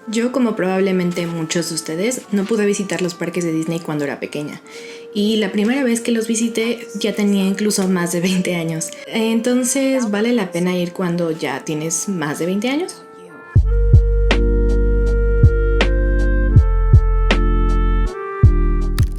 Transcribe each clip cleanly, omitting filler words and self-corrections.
Yo, como probablemente muchos de ustedes, no pude visitar los parques de Disney cuando era pequeña. Y la primera vez que los visité ya tenía incluso más de 20 años. Entonces, ¿vale la pena ir cuando ya tienes más de 20 años?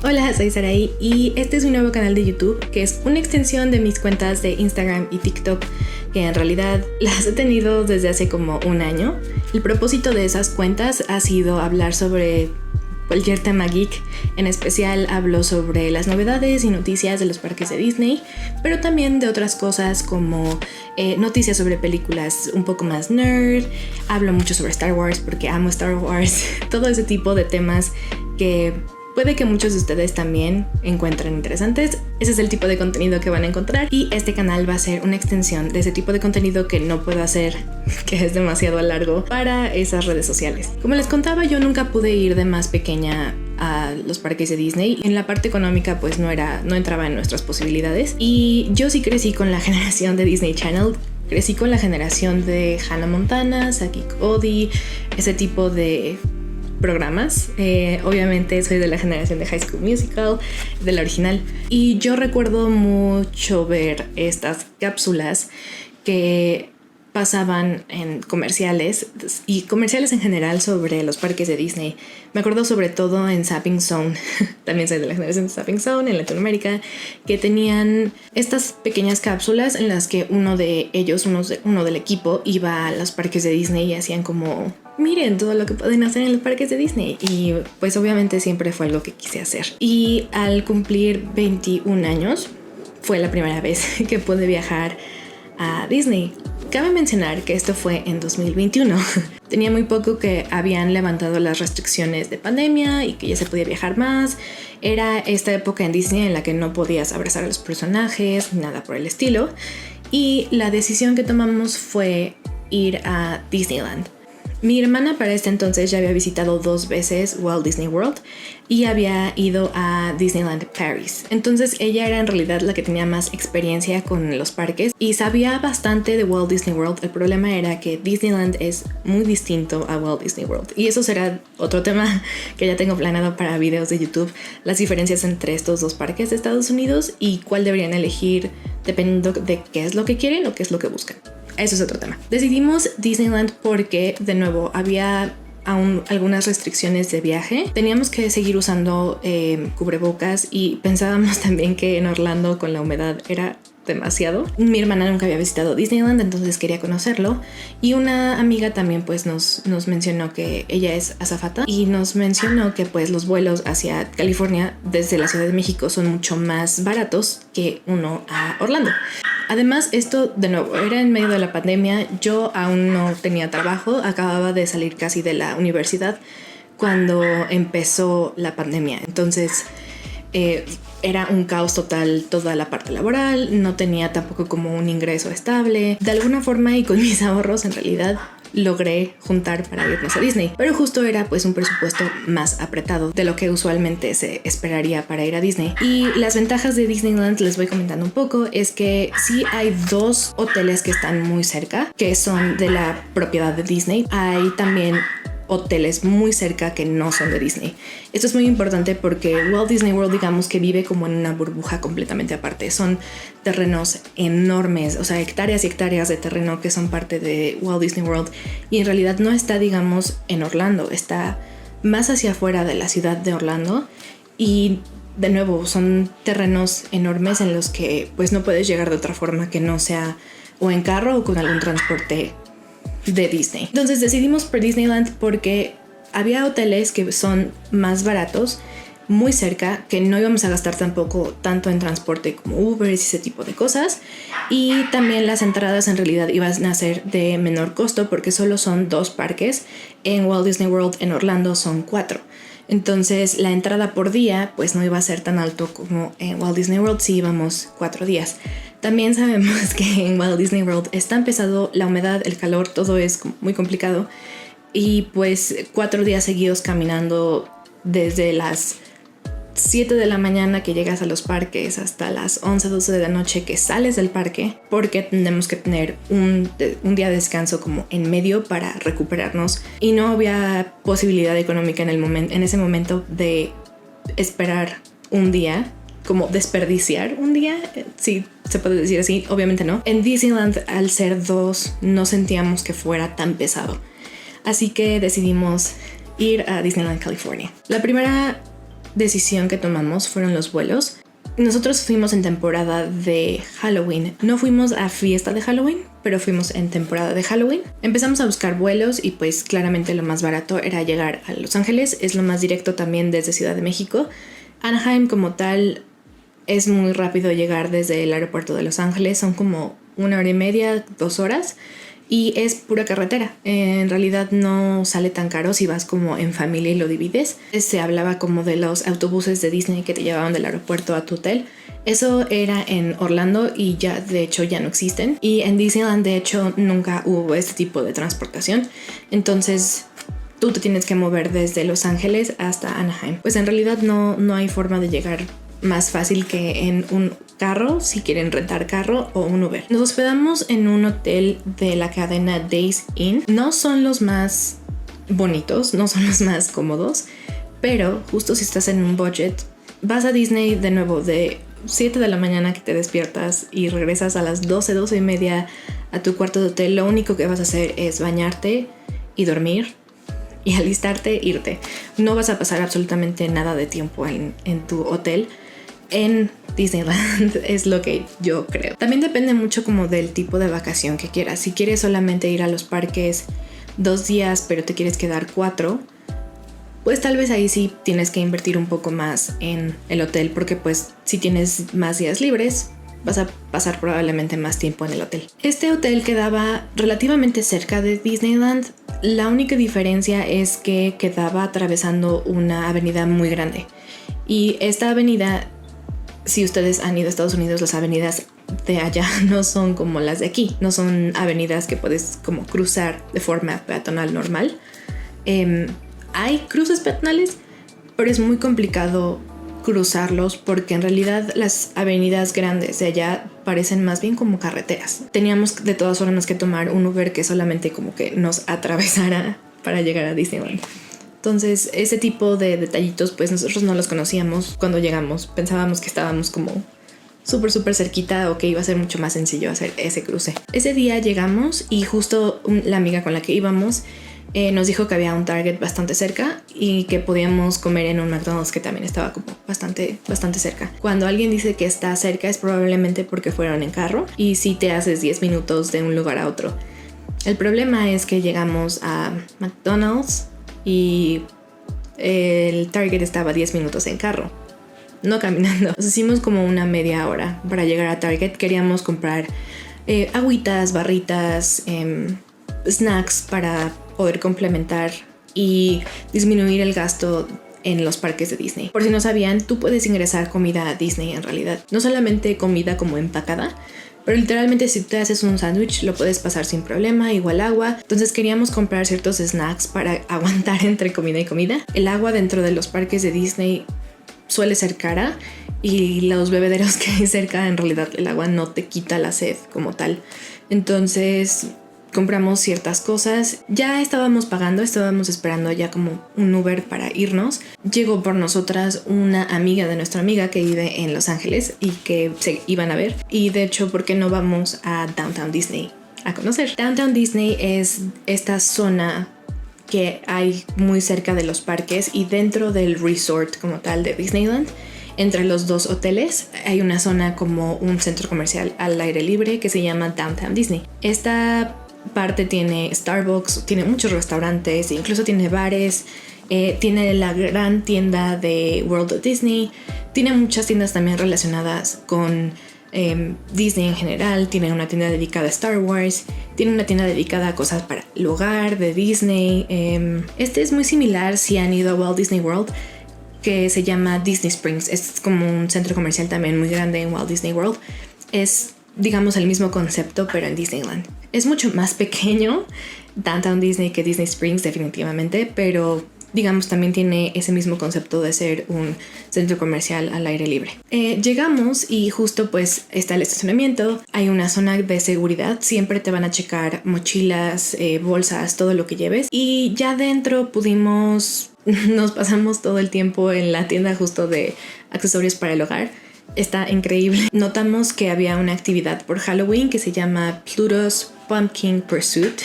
Hola, soy Saraí y este es un nuevo canal de YouTube que es una extensión de mis cuentas de Instagram y TikTok, que en realidad las he tenido desde hace como un año. El propósito de esas cuentas ha sido hablar sobre cualquier tema geek. En especial hablo sobre las novedades y noticias de los parques de Disney, pero también de otras cosas como noticias sobre películas un poco más nerd. Hablo mucho sobre Star Wars porque amo Star Wars. Todo ese tipo de temas que puede que muchos de ustedes también encuentren interesantes. Ese es el tipo de contenido que van a encontrar y este canal va a ser una extensión de ese tipo de contenido que no puedo hacer, que es demasiado largo para esas redes sociales. Como les contaba, yo nunca pude ir de más pequeña a los parques de Disney. En la parte económica pues no entraba en nuestras posibilidades, y yo sí crecí con la generación de Disney Channel. Crecí con la generación de Hannah Montana, Saki Cody, ese tipo de programas. Obviamente soy de la generación de High School Musical, de la original, y yo recuerdo mucho ver estas cápsulas que pasaban en comerciales y comerciales en general sobre los parques de Disney. Me acuerdo sobre todo en Zapping Zone, también soy de la generación de Zapping Zone en Latinoamérica, que tenían estas pequeñas cápsulas en las que uno de ellos, uno del equipo, iba a los parques de Disney y hacían como: miren todo lo que pueden hacer en los parques de Disney. Y pues obviamente siempre fue lo que quise hacer. Y al cumplir 21 años fue la primera vez que pude viajar a Disney. Cabe mencionar que esto fue en 2021. Tenía muy poco que habían levantado las restricciones de pandemia y que ya se podía viajar más. Era esta época en Disney en la que no podías abrazar a los personajes ni nada por el estilo. Y la decisión que tomamos fue ir a Disneyland. Mi hermana para este entonces ya había visitado 2 veces Walt Disney World y había ido a Disneyland Paris. Entonces ella era en realidad la que tenía más experiencia con los parques y sabía bastante de Walt Disney World. El problema era que Disneyland es muy distinto a Walt Disney World, y eso será otro tema que ya tengo planeado para videos de YouTube: las diferencias entre estos dos parques de Estados Unidos y cuál deberían elegir dependiendo de qué es lo que quieren o qué es lo que buscan. Eso es otro tema. Decidimos Disneyland porque, de nuevo, había aún algunas restricciones de viaje. Teníamos que seguir usando cubrebocas, y pensábamos también que en Orlando con la humedad era demasiado. Mi hermana nunca había visitado Disneyland, entonces quería conocerlo, y una amiga también pues nos mencionó que ella es azafata y nos mencionó que pues los vuelos hacia California desde la Ciudad de México son mucho más baratos que uno a Orlando. Además, esto de nuevo era en medio de la pandemia. Yo aún no tenía trabajo, acababa de salir casi de la universidad cuando empezó la pandemia. Entonces era un caos total toda la parte laboral, no tenía tampoco como un ingreso estable. De alguna forma, y con mis ahorros en realidad, logré juntar para irnos a Disney, pero justo era pues un presupuesto más apretado de lo que usualmente se esperaría para ir a Disney. Y las ventajas de Disneyland les voy comentando un poco. Es que sí hay 2 hoteles que están muy cerca, que son de la propiedad de Disney. Hay también hoteles muy cerca que no son de Disney. Esto es muy importante porque Walt Disney World, digamos que vive como en una burbuja completamente aparte. Son terrenos enormes, o sea, hectáreas y hectáreas de terreno que son parte de Walt Disney World, y en realidad no está, digamos, en Orlando, está más hacia afuera de la ciudad de Orlando. Y de nuevo son terrenos enormes en los que pues no puedes llegar de otra forma que no sea o en carro o con algún transporte de Disney. Entonces decidimos por Disneyland porque había hoteles que son más baratos, muy cerca, que no íbamos a gastar tampoco tanto en transporte como Uber y ese tipo de cosas, y también las entradas en realidad iban a ser de menor costo porque solo son 2 parques. En Walt Disney World en Orlando son 4. Entonces la entrada por día pues no iba a ser tan alto como en Walt Disney World si íbamos 4 días. También sabemos que en Walt Disney World es tan pesado, la humedad, el calor, todo es muy complicado, y pues 4 días seguidos caminando desde las 7 de la mañana que llegas a los parques hasta las 11, 12 de la noche que sales del parque, porque tenemos que tener un día de descanso como en medio para recuperarnos, y no había posibilidad económica en ese momento de esperar un día, como desperdiciar un día, si se puede decir así, obviamente no. En Disneyland, al ser 2, no sentíamos que fuera tan pesado, así que decidimos ir a Disneyland California. La primera decisión que tomamos fueron los vuelos. Nosotros fuimos en temporada de Halloween. No fuimos a fiesta de Halloween, pero fuimos en temporada de Halloween. Empezamos a buscar vuelos y pues claramente lo más barato era llegar a Los Ángeles. Es lo más directo también desde Ciudad de México. Anaheim como tal es muy rápido llegar desde el aeropuerto de Los Ángeles. Son como 1 hora y media, 2 horas. Y es pura carretera. En realidad no sale tan caro si vas como en familia y lo divides. Se hablaba como de los autobuses de Disney que te llevaban del aeropuerto a tu hotel. Eso era en Orlando y ya de hecho ya no existen. Y en Disneyland de hecho nunca hubo este tipo de transportación. Entonces tú te tienes que mover desde Los Ángeles hasta Anaheim. Pues en realidad no hay forma de llegar más fácil que en un carro, si quieren rentar carro, o un Uber. Nos hospedamos en un hotel de la cadena Days Inn. No son los más bonitos, no son los más cómodos, pero justo si estás en un budget, vas a Disney de nuevo de 7 de la mañana que te despiertas y regresas a las 12, 12 y media a tu cuarto de hotel. Lo único que vas a hacer es bañarte y dormir y alistarte, irte. No vas a pasar absolutamente nada de tiempo en tu hotel. En Disneyland es lo que yo creo. También depende mucho como del tipo de vacación que quieras. Si quieres solamente ir a los parques 2 días pero te quieres quedar 4, pues tal vez ahí sí tienes que invertir un poco más en el hotel, porque pues si tienes más días libres vas a pasar probablemente más tiempo en el hotel. Este hotel quedaba relativamente cerca de Disneyland. La única diferencia es que quedaba atravesando una avenida muy grande, y esta avenida, si ustedes han ido a Estados Unidos, las avenidas de allá no son como las de aquí. No son avenidas que puedes como cruzar de forma peatonal normal. Hay cruces peatonales, pero es muy complicado cruzarlos porque en realidad las avenidas grandes de allá parecen más bien como carreteras. Teníamos de todas formas que tomar un Uber que solamente como que nos atravesara para llegar a Disneyland. Entonces ese tipo de detallitos pues nosotros no los conocíamos cuando llegamos. Pensábamos que estábamos como súper cerquita o que iba a ser mucho más sencillo hacer ese cruce. Ese día llegamos y justo la amiga con la que íbamos nos dijo que había un Target bastante cerca y que podíamos comer en un McDonald's que también estaba como bastante cerca. Cuando alguien dice que está cerca es probablemente porque fueron en carro y si te haces 10 minutos de un lugar a otro. El problema es que llegamos a McDonald's y el Target estaba 10 minutos en carro, no caminando. Nos hicimos como una media hora para llegar a Target. Queríamos comprar agüitas, barritas, snacks para poder complementar y disminuir el gasto en los parques de Disney. Por si no sabían, tú puedes ingresar comida a Disney en realidad. No solamente comida como empacada, pero literalmente si te haces un sándwich lo puedes pasar sin problema, igual agua. Entonces queríamos comprar ciertos snacks para aguantar entre comida y comida. El agua dentro de los parques de Disney suele ser cara y los bebederos que hay cerca, en realidad el agua no te quita la sed como tal. Entonces compramos ciertas cosas. Ya estábamos pagando, estábamos esperando ya como un Uber para irnos. Llegó por nosotras una amiga de nuestra amiga que vive en Los Ángeles y que se iban a ver. Y de hecho, ¿por qué no vamos a Downtown Disney a conocer? Downtown Disney es esta zona que hay muy cerca de los parques y dentro del resort como tal de Disneyland. Entre los 2 hoteles hay una zona como un centro comercial al aire libre que se llama Downtown Disney. Esta parte tiene Starbucks, tiene muchos restaurantes, incluso tiene bares, tiene la gran tienda de World of Disney, tiene muchas tiendas también relacionadas con Disney en general. Tiene una tienda dedicada a Star Wars, tiene una tienda dedicada a cosas para el hogar de Disney. Este es muy similar si han ido a Walt Disney World, que se llama Disney Springs. Es como un centro comercial también muy grande en Walt Disney World. Es, digamos, el mismo concepto, pero en Disneyland. Es mucho más pequeño Downtown Disney que Disney Springs definitivamente, pero digamos, también tiene ese mismo concepto de ser un centro comercial al aire libre. Llegamos y justo pues está el estacionamiento, hay una zona de seguridad, siempre te van a checar mochilas, bolsas, todo lo que lleves, y ya dentro nos pasamos todo el tiempo en la tienda justo de accesorios para el hogar. Está increíble. Notamos que había una actividad por Halloween que se llama Pluto's Pumpkin Pursuit,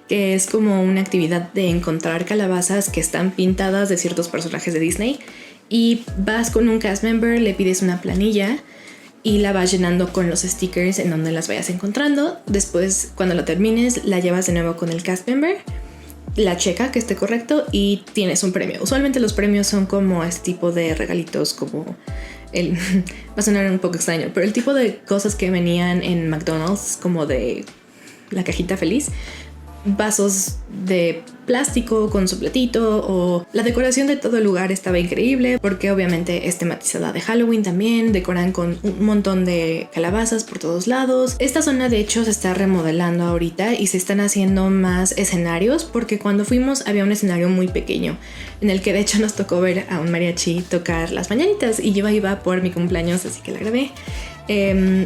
que es como una actividad de encontrar calabazas que están pintadas de ciertos personajes de Disney, y vas con un cast member, le pides una planilla y la vas llenando con los stickers en donde las vayas encontrando. Después, cuando la termines, la llevas de nuevo con el cast member, la checa que esté correcto y tienes un premio. Usualmente los premios son como este tipo de regalitos, como va a sonar un poco extraño, pero el tipo de cosas que venían en McDonald's, como de la cajita feliz, vasos de plástico con su platito, o la decoración de todo el lugar estaba increíble porque obviamente es tematizada de Halloween también. Decoran con un montón de calabazas por todos lados. Esta zona de hecho se está remodelando ahorita y se están haciendo más escenarios, porque cuando fuimos había un escenario muy pequeño en el que de hecho nos tocó ver a un mariachi tocar las mañanitas y yo iba por mi cumpleaños, así que la grabé.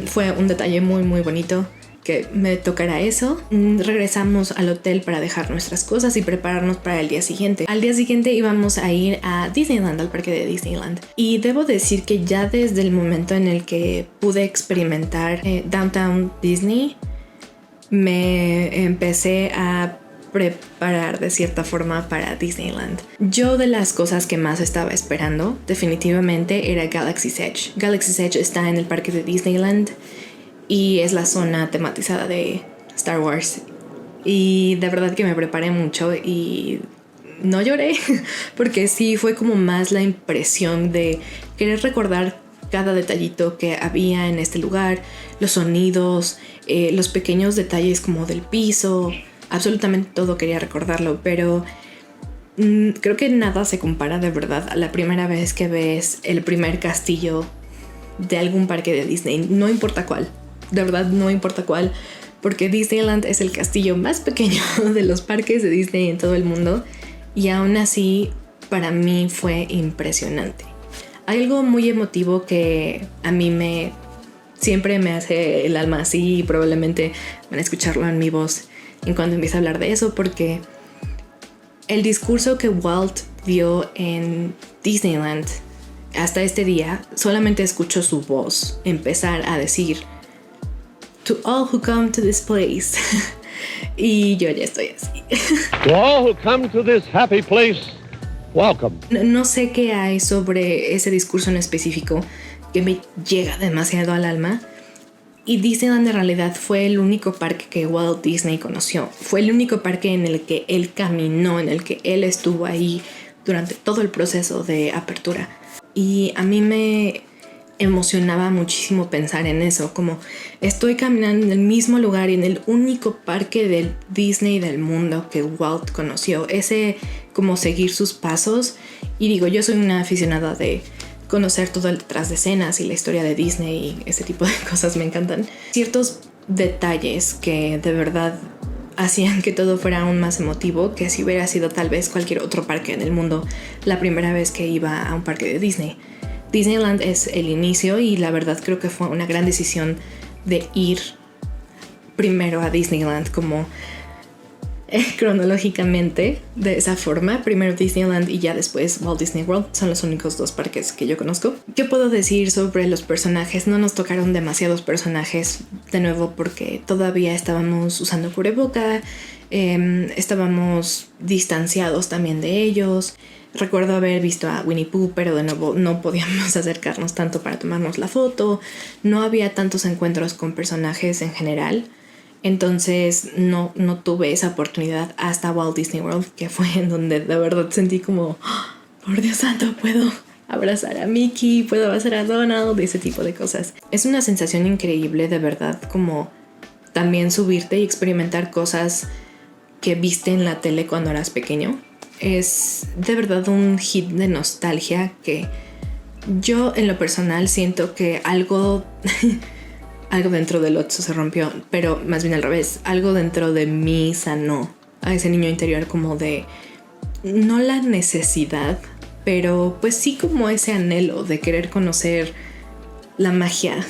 Fue un detalle muy muy bonito que me tocara eso. Regresamos al hotel para dejar nuestras cosas y prepararnos para el día siguiente. Al día siguiente íbamos a ir a Disneyland, al parque de Disneyland. Y debo decir que ya desde el momento en el que pude experimentar Downtown Disney, me empecé a preparar de cierta forma para Disneyland. Yo, de las cosas que más estaba esperando definitivamente era Galaxy's Edge. Galaxy's Edge está en el parque de Disneyland y es la zona tematizada de Star Wars. Y de verdad que me preparé mucho y no lloré, porque sí fue como más la impresión de querer recordar cada detallito que había en este lugar, los sonidos, los pequeños detalles como del piso, absolutamente todo quería recordarlo, pero creo que nada se compara de verdad a la primera vez que ves el primer castillo de algún parque de Disney, no importa cuál. De verdad no importa cuál, porque Disneyland es el castillo más pequeño de los parques de Disney en todo el mundo, y aún así para mí fue impresionante. Algo muy emotivo que a mí siempre me hace el alma así, y probablemente van a escucharlo en mi voz en cuanto empiece a hablar de eso, porque el discurso que Walt dio en Disneyland hasta este día, solamente escucho su voz empezar a decir "To all who come to this place". Y yo ya estoy así. To all who come to this happy place, welcome. No sé qué hay sobre ese discurso en específico que me llega demasiado al alma. Y Disneyland en realidad fue el único parque que Walt Disney conoció. Fue el único parque en el que él caminó, en el que él estuvo ahí durante todo el proceso de apertura. Y a mí me emocionaba muchísimo pensar en eso, como estoy caminando en el mismo lugar y en el único parque del Disney del mundo que Walt conoció, ese como seguir sus pasos. Y digo, yo soy una aficionada de conocer todo el detrás de escenas y la historia de Disney y ese tipo de cosas me encantan. Ciertos detalles que de verdad hacían que todo fuera aún más emotivo que si hubiera sido tal vez cualquier otro parque en el mundo la primera vez que iba a un parque de Disney. Disneyland es el inicio y la verdad creo que fue una gran decisión de ir primero a Disneyland como cronológicamente de esa forma. Primero Disneyland y ya después Walt Disney World. Son los únicos dos parques que yo conozco. ¿Qué puedo decir sobre los personajes? No nos tocaron demasiados personajes de nuevo porque todavía estábamos usando cubreboca, estábamos distanciados también de ellos. Recuerdo haber visto a Winnie Pooh, pero de nuevo no podíamos acercarnos tanto para tomarnos la foto. No había tantos encuentros con personajes en general. Entonces no tuve esa oportunidad hasta Walt Disney World, que fue en donde de verdad sentí como, oh, por Dios santo, puedo abrazar a Mickey, puedo abrazar a Donald, ese tipo de cosas. Es una sensación increíble, de verdad, como también subirte y experimentar cosas que viste en la tele cuando eras pequeño. Es de verdad un hit de nostalgia que yo en lo personal siento que algo dentro del Otso se rompió, pero más bien al revés, algo dentro de mí sanó a ese niño interior como de no la necesidad, pero pues sí como ese anhelo de querer conocer la magia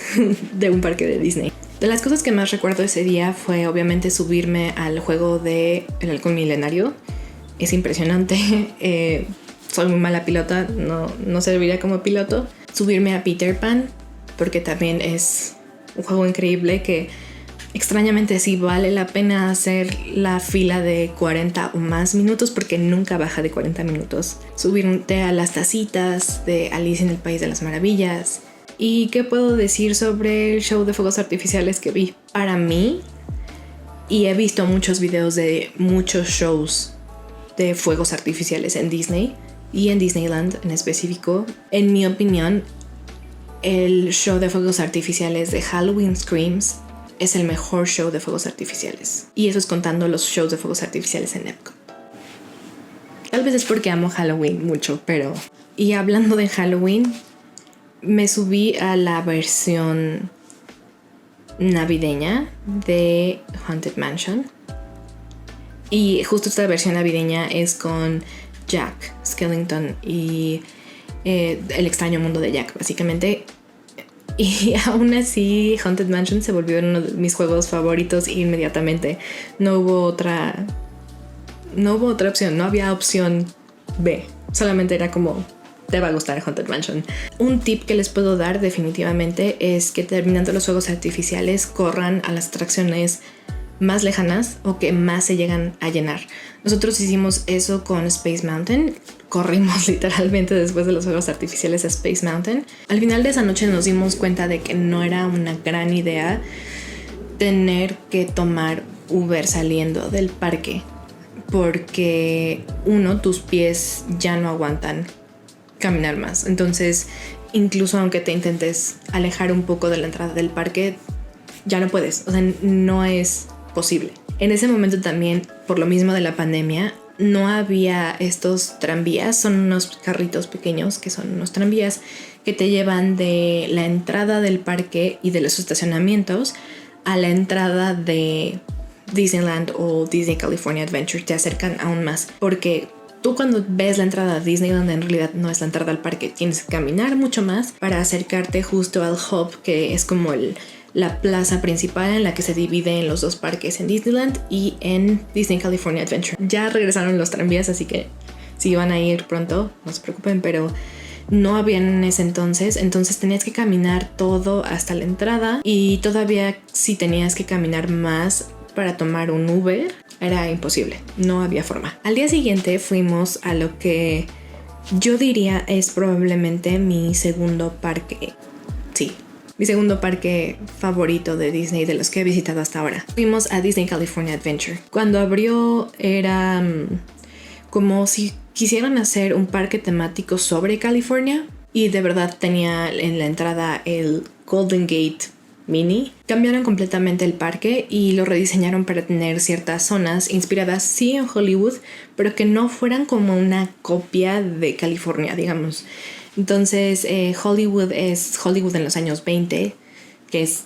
de un parque de Disney. De las cosas que más recuerdo ese día fue obviamente subirme al juego de El Halcón Milenario. Es impresionante. Soy muy mala pilota, no serviría como piloto. Subirme a Peter Pan, porque también es un juego increíble que extrañamente sí vale la pena hacer la fila de 40 o más minutos, porque nunca baja de 40 minutos. Subirte a las tacitas de Alicia en el País de las Maravillas. ¿Y qué puedo decir sobre el show de fuegos artificiales que vi? Para mí, y he visto muchos videos de muchos shows de fuegos artificiales en Disney y en Disneyland en específico, en mi opinión, el show de fuegos artificiales de Halloween Screams es el mejor show de fuegos artificiales. Y eso es contando los shows de fuegos artificiales en Epcot. Tal vez es porque amo Halloween mucho, pero... Y hablando de Halloween, me subí a la versión navideña de Haunted Mansion. Y justo esta versión navideña es con Jack Skellington y el extraño mundo de Jack, básicamente. Y aún así Haunted Mansion se volvió uno de mis juegos favoritos inmediatamente. No hubo otra opción, no había opción B. Solamente era como, te va a gustar Haunted Mansion. Un tip que les puedo dar definitivamente es que terminando los fuegos artificiales corran a las atracciones más lejanas o que más se llegan a llenar. Nosotros hicimos eso con Space Mountain. Corrimos literalmente después de los fuegos artificiales a Space Mountain. Al final de esa noche nos dimos cuenta de que no era una gran idea tener que tomar Uber saliendo del parque, porque tus pies ya no aguantan caminar más. Entonces, incluso aunque te intentes alejar un poco de la entrada del parque, ya no puedes. O sea, no es posible. En ese momento también, por lo mismo de la pandemia, no había estos tranvías. Son unos carritos pequeños que son unos tranvías que te llevan de la entrada del parque y de los estacionamientos a la entrada de Disneyland o Disney California Adventure. Te acercan aún más, porque tú cuando ves la entrada a Disneyland en realidad no es la entrada al parque. Tienes que caminar mucho más para acercarte justo al hub, que es como la plaza principal en la que se divide en los dos parques, en Disneyland y en Disney California Adventure. Ya regresaron los tranvías, así que si van a ir pronto, no se preocupen, pero no habían en ese entonces tenías que caminar todo hasta la entrada, y todavía si tenías que caminar más para tomar un Uber, era imposible, no había forma. Al día siguiente fuimos a lo que yo diría es probablemente mi segundo parque. Sí, mi segundo parque favorito de Disney, de los que he visitado hasta ahora. Fuimos a Disney California Adventure. Cuando abrió era como si quisieran hacer un parque temático sobre California, y de verdad tenía en la entrada el Golden Gate Mini. Cambiaron completamente el parque y lo rediseñaron para tener ciertas zonas inspiradas sí en Hollywood, pero que no fueran como una copia de California, digamos. Entonces Hollywood es Hollywood en los años 20, que es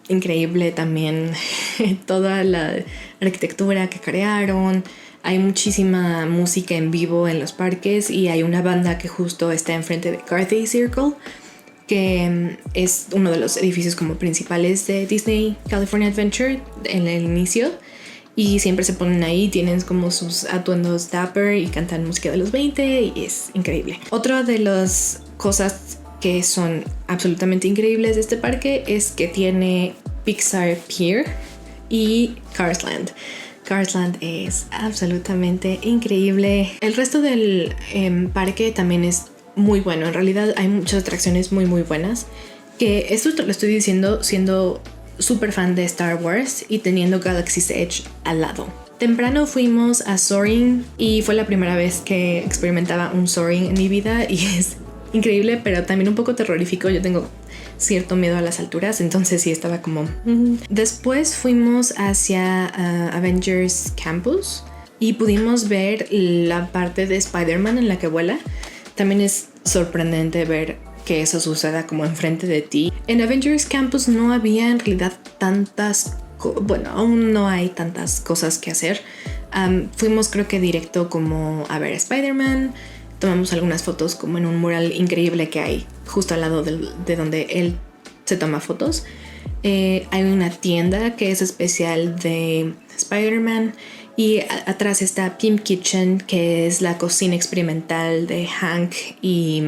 increíble también toda la arquitectura que crearon. Hay muchísima música en vivo en los parques, y hay una banda que justo está enfrente de Carthay Circle, que es uno de los edificios como principales de Disney California Adventure en el inicio, y siempre se ponen ahí, tienen como sus atuendos dapper y cantan música de los 20 y es increíble. Otra de las cosas que son absolutamente increíbles de este parque es que tiene Pixar Pier y Cars Land. Cars Land es absolutamente increíble. El resto del parque también es muy bueno. En realidad hay muchas atracciones muy buenas, que esto lo estoy diciendo siendo súper fan de Star Wars y teniendo Galaxy's Edge al lado. Temprano fuimos a Soaring y fue la primera vez que experimentaba un Soaring en mi vida, y es increíble, pero también un poco terrorífico. Yo tengo cierto miedo a las alturas, entonces sí estaba como... Después fuimos hacia Avengers Campus y pudimos ver la parte de Spider-Man en la que vuela. También es sorprendente ver que eso suceda como enfrente de ti. En Avengers Campus no había en realidad tantas... Bueno, aún no hay tantas cosas que hacer. Fuimos creo que directo como a ver Spider-Man. Tomamos algunas fotos como en un mural increíble que hay justo al lado de donde él se toma fotos. Hay una tienda que es especial de Spider-Man. Y atrás está Pimp Kitchen, que es la cocina experimental de Hank y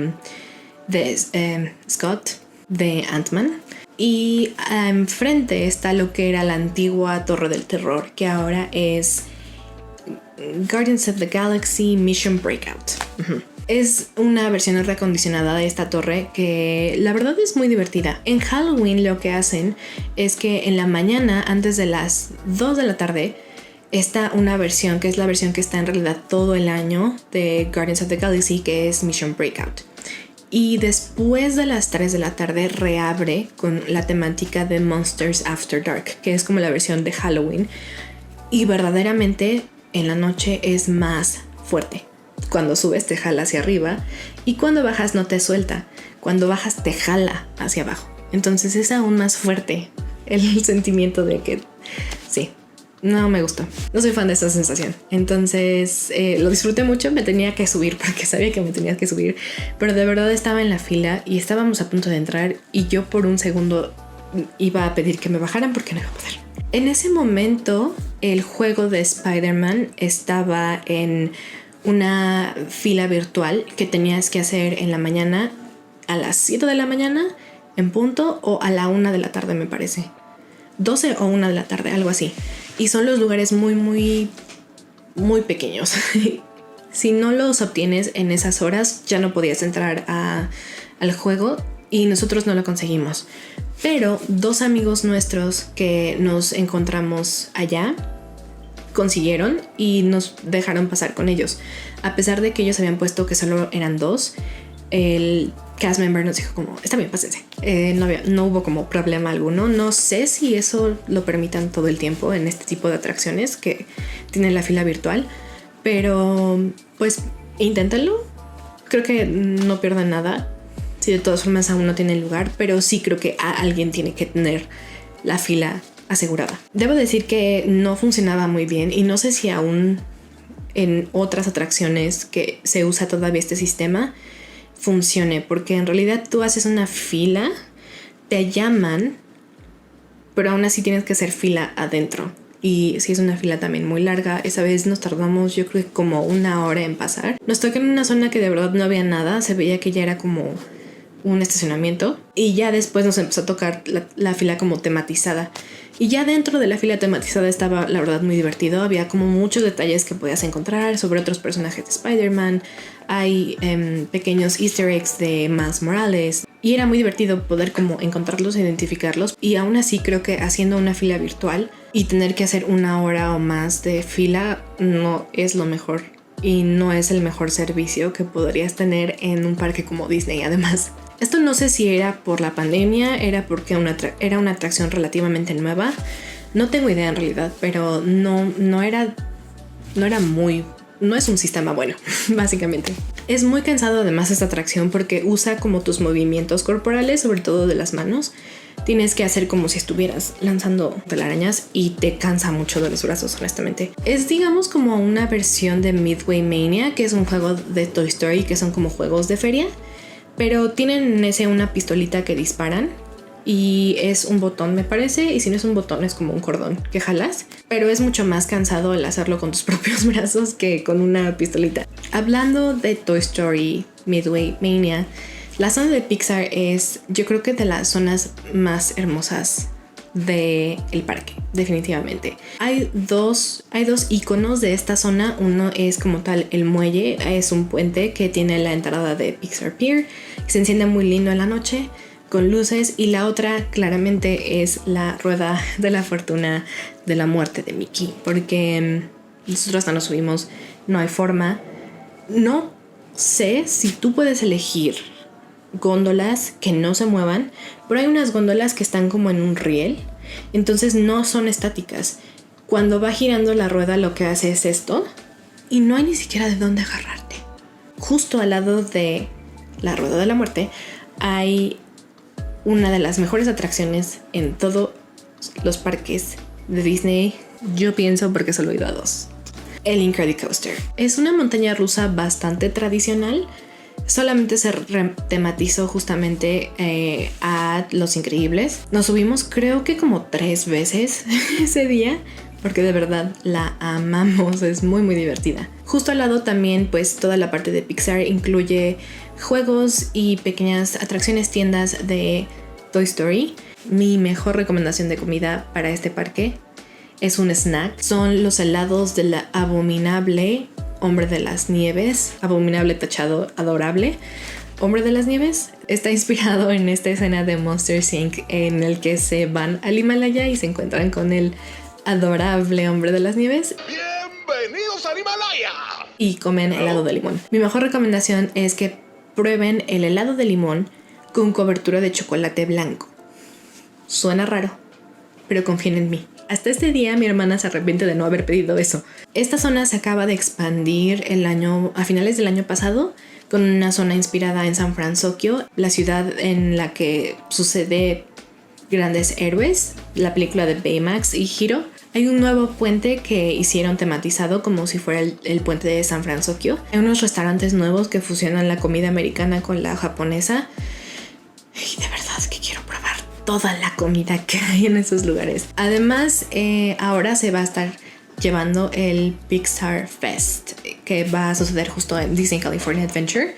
de Scott de Ant-Man. Y enfrente está lo que era la antigua Torre del Terror, que ahora es Guardians of the Galaxy Mission Breakout. Es una versión reacondicionada de esta torre que la verdad es muy divertida. En Halloween lo que hacen es que en la mañana, antes de las 2 de la tarde, está una versión que es la versión que está en realidad todo el año de Guardians of the Galaxy, que es Mission Breakout. Y después de las 3 de la tarde reabre con la temática de Monsters After Dark, que es como la versión de Halloween. Y verdaderamente en la noche es más fuerte. Cuando subes te jala hacia arriba y cuando bajas no te suelta. Cuando bajas te jala hacia abajo. Entonces es aún más fuerte el sentimiento de que sí. No me gustó. No soy fan de esa sensación. Entonces lo disfruté mucho. Me tenía que subir porque sabía que me tenía que subir. Pero de verdad estaba en la fila y estábamos a punto de entrar. Y yo por un segundo iba a pedir que me bajaran porque no iba a poder. En ese momento el juego de Spider-Man estaba en una fila virtual que tenías que hacer en la mañana a las 7 de la mañana en punto o a la 1 de la tarde me parece. 12 o 1 de la tarde, algo así. Y son los lugares muy, muy, muy pequeños. Si no los obtienes en esas horas, ya no podías entrar al juego y nosotros no lo conseguimos. Pero 2 amigos nuestros que nos encontramos allá consiguieron y nos dejaron pasar con ellos. A pesar de que ellos habían puesto que solo eran 2, el cast member nos dijo como, está bien, pásense. No hubo como problema alguno. No sé si eso lo permitan todo el tiempo en este tipo de atracciones que tienen la fila virtual, pero pues inténtenlo. Creo que no pierdan nada si de todas formas aún no tienen lugar, pero sí creo que alguien tiene que tener la fila asegurada. Debo decir que no funcionaba muy bien y no sé si aún en otras atracciones que se usa todavía este sistema funcione, porque en realidad tú haces una fila, te llaman, pero aún así tienes que hacer fila adentro. Y si es una fila también muy larga, esa vez nos tardamos yo creo que como 1 hora en pasar. Nos tocó en una zona que de verdad no había nada, se veía que ya era como un estacionamiento y ya después nos empezó a tocar la fila como tematizada. Y ya dentro de la fila tematizada estaba la verdad muy divertido. Había como muchos detalles que podías encontrar sobre otros personajes de Spider-Man. Hay pequeños easter eggs de Miles Morales. Y era muy divertido poder como encontrarlos e identificarlos. Y aún así creo que haciendo una fila virtual y tener que hacer 1 hora o más de fila no es lo mejor. Y no es el mejor servicio que podrías tener en un parque como Disney además. Esto no sé si era por la pandemia, era porque era una atracción relativamente nueva. No tengo idea en realidad, pero no es un sistema bueno, básicamente. Es muy cansado además esta atracción porque usa como tus movimientos corporales, sobre todo de las manos. Tienes que hacer como si estuvieras lanzando telarañas y te cansa mucho de los brazos, honestamente. Es digamos como una versión de Midway Mania, que es un juego de Toy Story, que son como juegos de feria. Pero tienen una pistolita que disparan y es un botón me parece, y si no es un botón es como un cordón que jalas, pero es mucho más cansado el hacerlo con tus propios brazos que con una pistolita. Hablando de Toy Story Midway Mania, la zona de Pixar es yo creo que de las zonas más hermosas del parque, definitivamente. Hay dos iconos de esta zona. Uno es como tal el muelle, es un puente que tiene la entrada de Pixar Pier, se enciende muy lindo en la noche con luces, y la otra claramente es la rueda de la fortuna de la muerte de Mickey, porque nosotros hasta nos subimos, no hay forma. No sé si tú puedes elegir góndolas que no se muevan, pero hay unas góndolas que están como en un riel, entonces no son estáticas. Cuando va girando la rueda lo que hace es esto y no hay ni siquiera de dónde agarrarte. Justo al lado de la rueda de la muerte hay una de las mejores atracciones en todos los parques de Disney, yo pienso, porque solo he ido a 2. el Incredicoaster. Es una montaña rusa bastante tradicional. Solamente se tematizó justamente a Los Increíbles. Nos subimos creo que como 3 veces ese día, porque de verdad la amamos, es muy muy divertida. Justo al lado también pues toda la parte de Pixar incluye juegos y pequeñas atracciones, tiendas de Toy Story. Mi mejor recomendación de comida para este parque es un snack. Son los helados de la abominable Hombre de las Nieves. Abominable tachado adorable. Hombre de las Nieves está inspirado en esta escena de Monsters Inc. en el que se van al Himalaya y se encuentran con el adorable Hombre de las Nieves. ¡Bienvenidos al Himalaya! Y comen helado de limón. Mi mejor recomendación es que prueben el helado de limón con cobertura de chocolate blanco. Suena raro, pero confíen en mí. Hasta este día mi hermana se arrepiente de no haber pedido eso. Esta zona se acaba de expandir a finales del año pasado con una zona inspirada en San Francisco, la ciudad en la que sucede Grandes Héroes, la película de Baymax y Hiro. Hay un nuevo puente que hicieron tematizado como si fuera el puente de San Francisco. Hay unos restaurantes nuevos que fusionan la comida americana con la japonesa. Y de verdad que quiero probar toda la comida que hay en esos lugares. Además, ahora se va a estar llevando el Pixar Fest, que va a suceder justo en Disney California Adventure.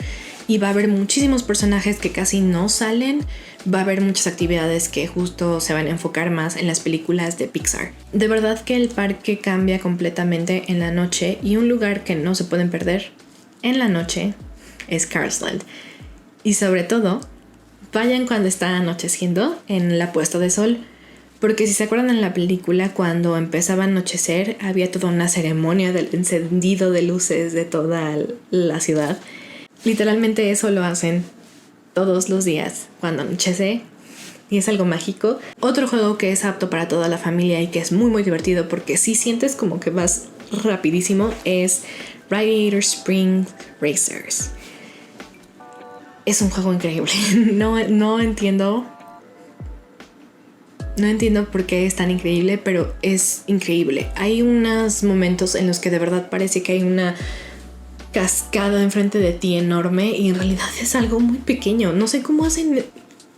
Y va a haber muchísimos personajes que casi no salen. Va a haber muchas actividades que justo se van a enfocar más en las películas de Pixar. De verdad que el parque cambia completamente en la noche, y un lugar que no se pueden perder en la noche es Cars Land. Y sobre todo, vayan cuando está anocheciendo en la puesta de sol, porque si se acuerdan en la película, cuando empezaba a anochecer había toda una ceremonia del encendido de luces de toda la ciudad. Literalmente eso lo hacen todos los días cuando anochece y es algo mágico. Otro juego que es apto para toda la familia y que es muy muy divertido porque sí sientes como que vas rapidísimo es Radiator Springs Racers. Es un juego increíble. No entiendo por qué es tan increíble, pero es increíble. Hay unos momentos en los que de verdad parece que hay una cascada enfrente de ti enorme y en realidad es algo muy pequeño. No sé cómo hacen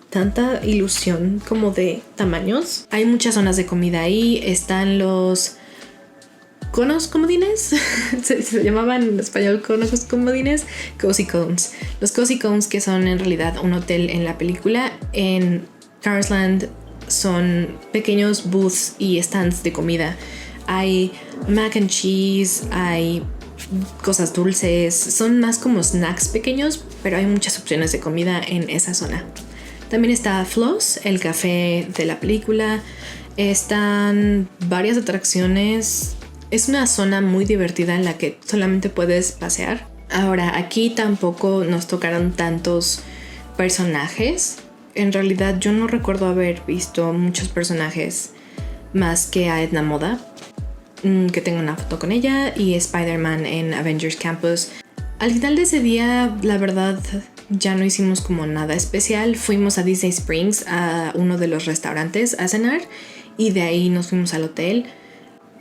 tanta ilusión como de tamaños. Hay muchas zonas de comida ahí. Están los conos comodines. se llamaban en español conos comodines. Cozy Cones. Los Cozy Cones, que son en realidad un hotel en la película. En Cars Land son pequeños booths y stands de comida. Hay mac and cheese, hay cosas dulces, son más como snacks pequeños, pero hay muchas opciones de comida en esa zona. También está Floss, el café de la película. Están varias atracciones. Es una zona muy divertida en la que solamente puedes pasear. Ahora, aquí tampoco nos tocaron tantos personajes. En realidad yo no recuerdo haber visto muchos personajes más que a Edna Moda, que tengo una foto con ella, y Spider-Man en Avengers Campus. Al final de ese día, la verdad, ya no hicimos como nada especial. Fuimos a Disney Springs, a uno de los restaurantes, a cenar, y de ahí nos fuimos al hotel.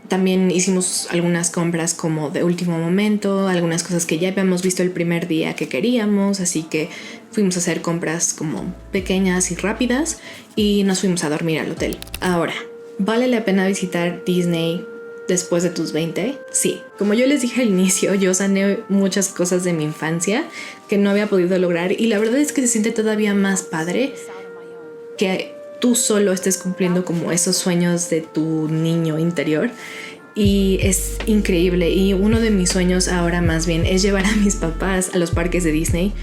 También hicimos algunas compras como de último momento, algunas cosas que ya habíamos visto el primer día que queríamos, así que fuimos a hacer compras como pequeñas y rápidas y nos fuimos a dormir al hotel. Ahora, ¿vale la pena visitar Disney después de tus 20? Sí. Como yo les dije al inicio, yo sané muchas cosas de mi infancia que no había podido lograr, y la verdad es que se siente todavía más padre que tú solo estés cumpliendo como esos sueños de tu niño interior, y es increíble. Y uno de mis sueños ahora más bien es llevar a mis papás a los parques de Disney.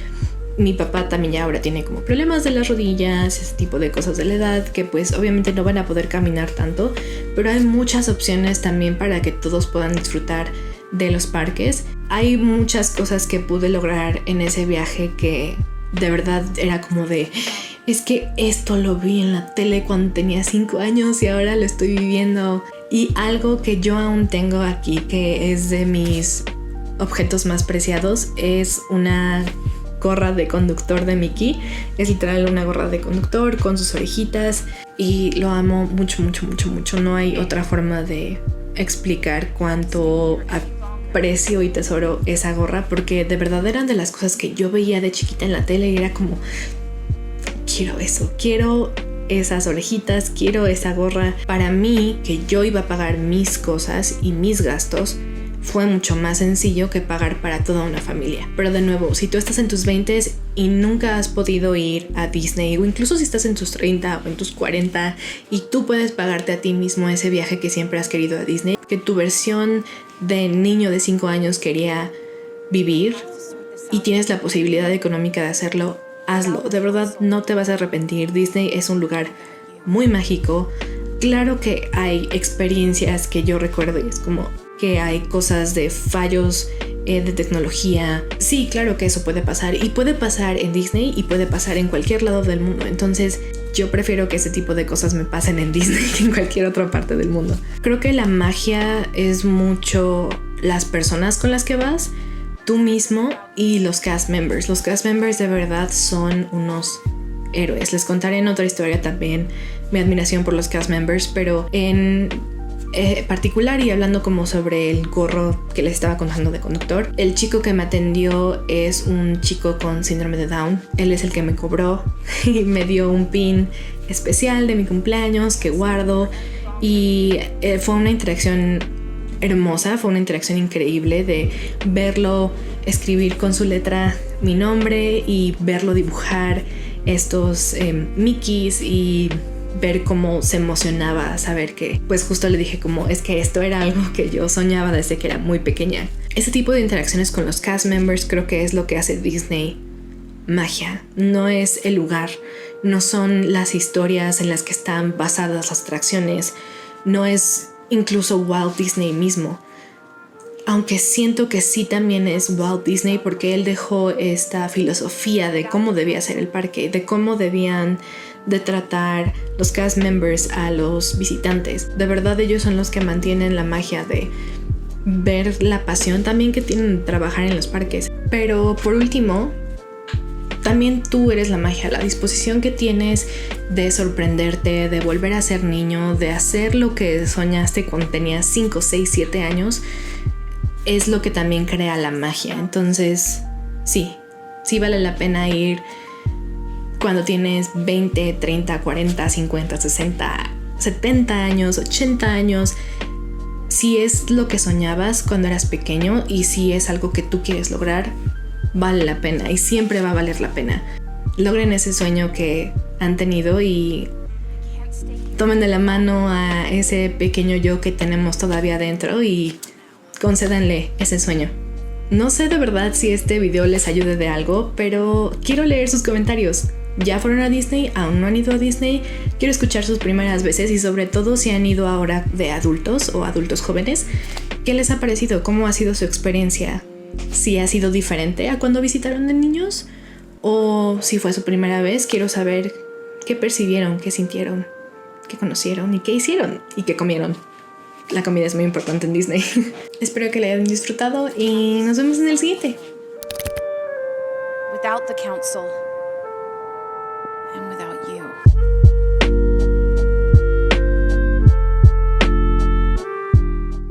Mi papá también ya ahora tiene como problemas de las rodillas, ese tipo de cosas de la edad, que pues obviamente no van a poder caminar tanto, pero hay muchas opciones también para que todos puedan disfrutar de los parques. Hay muchas cosas que pude lograr en ese viaje que de verdad era como de, es que esto lo vi en la tele cuando tenía 5 años y ahora lo estoy viviendo. Y algo que yo aún tengo aquí, que es de mis objetos más preciados, es una gorra de conductor de Mickey. Es literal una gorra de conductor con sus orejitas y lo amo mucho, mucho, mucho, mucho. No hay otra forma de explicar cuánto aprecio y tesoro esa gorra porque de verdad eran de las cosas que yo veía de chiquita en la tele y era como, quiero eso, quiero esas orejitas, quiero esa gorra. Para mí, que yo iba a pagar mis cosas y mis gastos, fue mucho más sencillo que pagar para toda una familia. Pero de nuevo, si tú estás en tus 20s y nunca has podido ir a Disney, o incluso si estás en tus 30 o en tus 40 y tú puedes pagarte a ti mismo ese viaje que siempre has querido a Disney, que tu versión de niño de 5 años quería vivir y tienes la posibilidad económica de hacerlo, hazlo. De verdad no te vas a arrepentir. Disney es un lugar muy mágico. Claro que hay experiencias que yo recuerdo y es como que hay cosas de fallos de tecnología. Sí, claro que eso puede pasar y puede pasar en Disney y puede pasar en cualquier lado del mundo. Entonces yo prefiero que ese tipo de cosas me pasen en Disney que en cualquier otra parte del mundo. Creo que la magia es mucho las personas con las que vas, tú mismo y los cast members. Los cast members de verdad son unos héroes. Les contaré en otra historia también mi admiración por los cast members, pero en particular y hablando como sobre el gorro que les estaba contando de conductor, el chico que me atendió es un chico con síndrome de Down. Él es el que me cobró y me dio un pin especial de mi cumpleaños que guardo y fue una interacción hermosa, fue una interacción increíble de verlo escribir con su letra mi nombre y verlo dibujar estos Mickeys y ver cómo se emocionaba, saber que pues justo le dije como es que esto era algo que yo soñaba desde que era muy pequeña. Ese tipo de interacciones con los cast members creo que es lo que hace Disney magia. No es el lugar, no son las historias en las que están basadas las atracciones, no es incluso Walt Disney mismo. Aunque siento que sí también es Walt Disney porque él dejó esta filosofía de cómo debía ser el parque, de cómo debían de tratar los cast members a los visitantes. De verdad ellos son los que mantienen la magia de ver la pasión también que tienen de trabajar en los parques. Pero por último, también tú eres la magia, la disposición que tienes de sorprenderte, de volver a ser niño, de hacer lo que soñaste cuando tenías 5, 6, 7 años, es lo que también crea la magia. Entonces, sí vale la pena ir cuando tienes 20, 30, 40, 50, 60, 70 años, 80 años. Si es lo que soñabas cuando eras pequeño y si es algo que tú quieres lograr, vale la pena y siempre va a valer la pena. Logren ese sueño que han tenido y tomen de la mano a ese pequeño yo que tenemos todavía dentro y concédanle ese sueño. No sé de verdad si este video les ayude de algo, pero quiero leer sus comentarios. ¿Ya fueron a Disney? ¿Aún no han ido a Disney? Quiero escuchar sus primeras veces y sobre todo si han ido ahora de adultos o adultos jóvenes. ¿Qué les ha parecido? ¿Cómo ha sido su experiencia? ¿Si ha sido diferente a cuando visitaron de niños? ¿O si fue su primera vez? Quiero saber qué percibieron, qué sintieron, qué conocieron y qué hicieron y qué comieron. La comida es muy importante en Disney. Espero que la hayan disfrutado y nos vemos en el siguiente. Without the council,